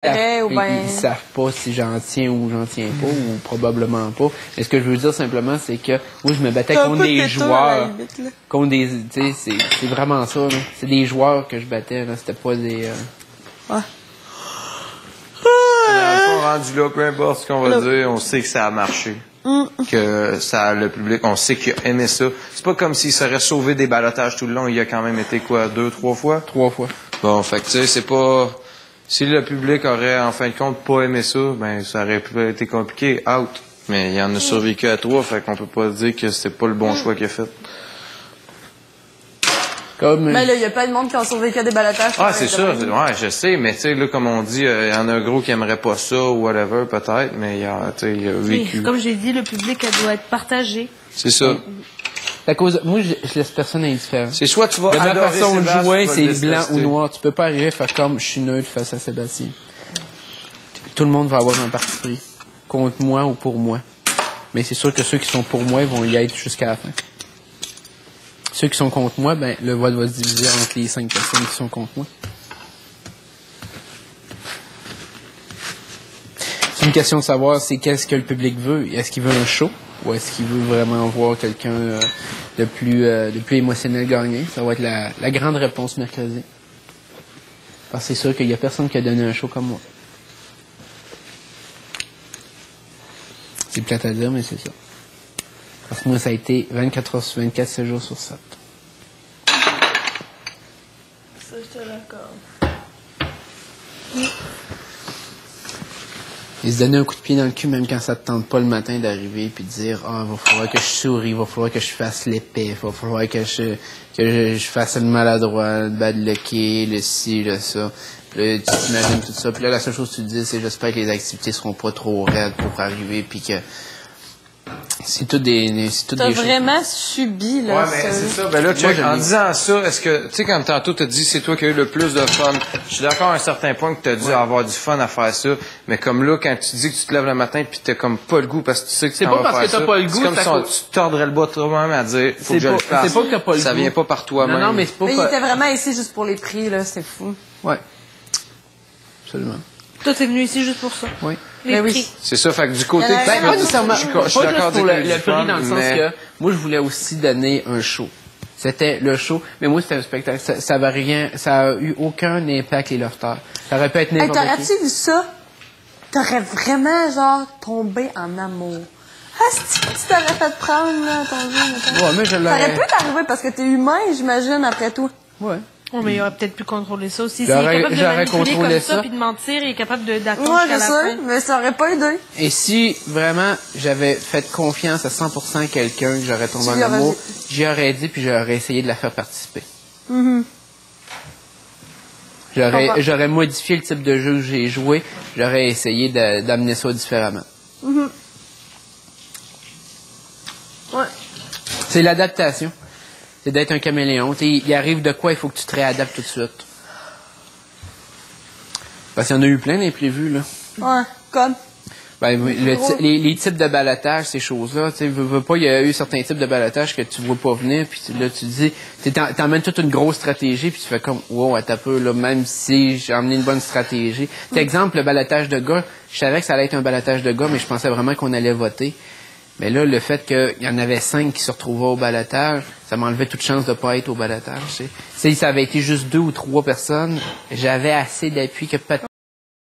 Ou ben... Ils savent pas si j'en tiens ou j'en tiens pas, ou probablement pas. Mais ce que je veux dire simplement, c'est que moi, je me battais contre des joueurs. Contre des... Tu sais, c'est vraiment ça, là. C'est des joueurs que je battais, là. C'était pas des... Ouais. Rendu là, peu importe ce qu'on va dire, on sait que ça a marché. Que ça, le public, on sait qu'il a aimé ça. C'est pas comme s'il serait sauvé des ballottages tout le long. Il a quand même été quoi, 2, 3 fois? 3 fois. Bon, fait que tu sais, c'est pas... Si le public aurait, en fin de compte, pas aimé ça, ben ça aurait été compliqué, out. Mais il en a survécu à 3, fait qu'on peut pas dire que c'était pas le bon choix qu'il a fait. Mais là, il y a pas de monde qui ont survécu à des ballottages. Ah, c'est ça. Ouais, je sais, mais tu sais, là, comme on dit, il y en a un gros qui aimerait pas ça ou whatever, peut-être, mais il a vécu. Oui, comme j'ai dit, le public, elle doit être partagée. C'est ça. À cause moi, je laisse personne indifférent. C'est soit tu vas de ma adorer façon de Sébastien, jouer, tu vas c'est le blanc détester. ou noir. Tu peux pas arriver à faire comme je suis neutre face à Sébastien. Tout le monde va avoir un parti pris. Contre moi ou pour moi. Mais c'est sûr que ceux qui sont pour moi vont y être jusqu'à la fin. Ceux qui sont contre moi, ben le vote va se diviser entre les 5 personnes qui sont contre moi. C'est une question de savoir c'est qu'est-ce que le public veut. Est-ce qu'il veut un show ou est-ce qu'il veut vraiment voir quelqu'un de plus émotionnel gagner? Ça va être la grande réponse mercredi. Parce que c'est sûr qu'il y a personne qui a donné un show comme moi. C'est plate à dire, mais c'est ça. Parce que moi, ça a été 24 heures sur 24, 7 jours sur 7. Ça, je te l'accorde. Et se donner un coup de pied dans le cul, même quand ça te tente pas le matin d'arriver, puis de dire, ah, il va falloir que je souris, il va falloir que je fasse l'épée, il va falloir que je fasse le maladroit, le bad lucky, le ci, le ça. Puis là, tu t'imagines tout ça. Puis là, la seule chose que tu te dis, c'est j'espère que les activités seront pas trop raides pour arriver, puis que c'est tout des T'as choses. vraiment subi, là. Ouais, mais c'est ça. Ben là, check, Moi, en disant ça, est-ce que, tu sais, comme tantôt, t'as dit, c'est toi qui as eu le plus de fun. Je suis d'accord à un certain point que t'as dû avoir du fun à faire ça. Mais comme là, quand tu dis que tu te lèves le matin pis t'as comme pas le goût parce que tu sais que tu C'est t'en pas vas parce faire que t'as ça, pas le goût, c'est comme si tu tordrais le bois toi-même à dire, faut que je le fasse. C'est pas que t'as pas le Ça goût. vient pas par toi-même. Non, mais c'est pas Mais il était vraiment ici juste pour les prix, là. C'est fou. Ouais. Absolument. Toi, t'es venu ici juste pour ça. Oui. Les Ben oui. prix. C'est ça, fait que du côté... Ben, Pas nécessairement. Je suis Pas d'accord juste pour avec le du prix, fun, dans le sens mais- que moi, je voulais aussi donner un show. C'était le show, mais moi, c'était un spectacle. Ça avait rien, ça a eu aucun impact, les lofters. Ça aurait pu être Hey, n'importe qui. t'aurais-tu vu ça? T'aurais vraiment, genre, tombé en amour. Ah, si tu t'aurais fait prendre, là, ton jeu, mettons. Ouais, mais je Ça aurait l'aurais. pu t'arriver parce que t'es humain, j'imagine, après tout. Ouais. Oh, mais il aurait peut-être pu contrôler ça aussi. S'il J'aurais- est capable de j'aurais manipuler contrôlé comme ça, ça. puis de mentir, il est capable d'attendre Moi, jusqu'à je la sais, fin. mais ça aurait pas aidé. Et si vraiment j'avais fait confiance à 100% à quelqu'un que j'aurais tombé Tu en lui aurais amour, dit. j'y aurais dit puis j'aurais essayé de la faire participer. J'aurais modifié le type de jeu que j'ai joué, j'aurais essayé d'amener ça différemment. Ouais. C'est l'adaptation. C'est d'être un caméléon. Il arrive de quoi, il faut que tu te réadaptes tout de suite. Parce qu'il y en a eu plein d'imprévus, là. Ouais, comme. Ben, les types de balotage, ces choses-là, tu sais, veux pas, il y a eu certains types de balotage que tu vois pas venir, puis là, tu dis, t'emmènes toute une grosse stratégie, puis tu fais comme, wow, attends un peu, là, même si j'ai emmené une bonne stratégie. Exemple, le balotage de gars, je savais que ça allait être un balotage de gars, mais je pensais vraiment qu'on allait voter. Mais là, le fait qu'il y en avait 5 qui se retrouvaient au balotage, ça m'enlevait toute chance de pas être au balotage, tu sais. Si ça avait été juste 2 ou 3 personnes, j'avais assez d'appui que peut-être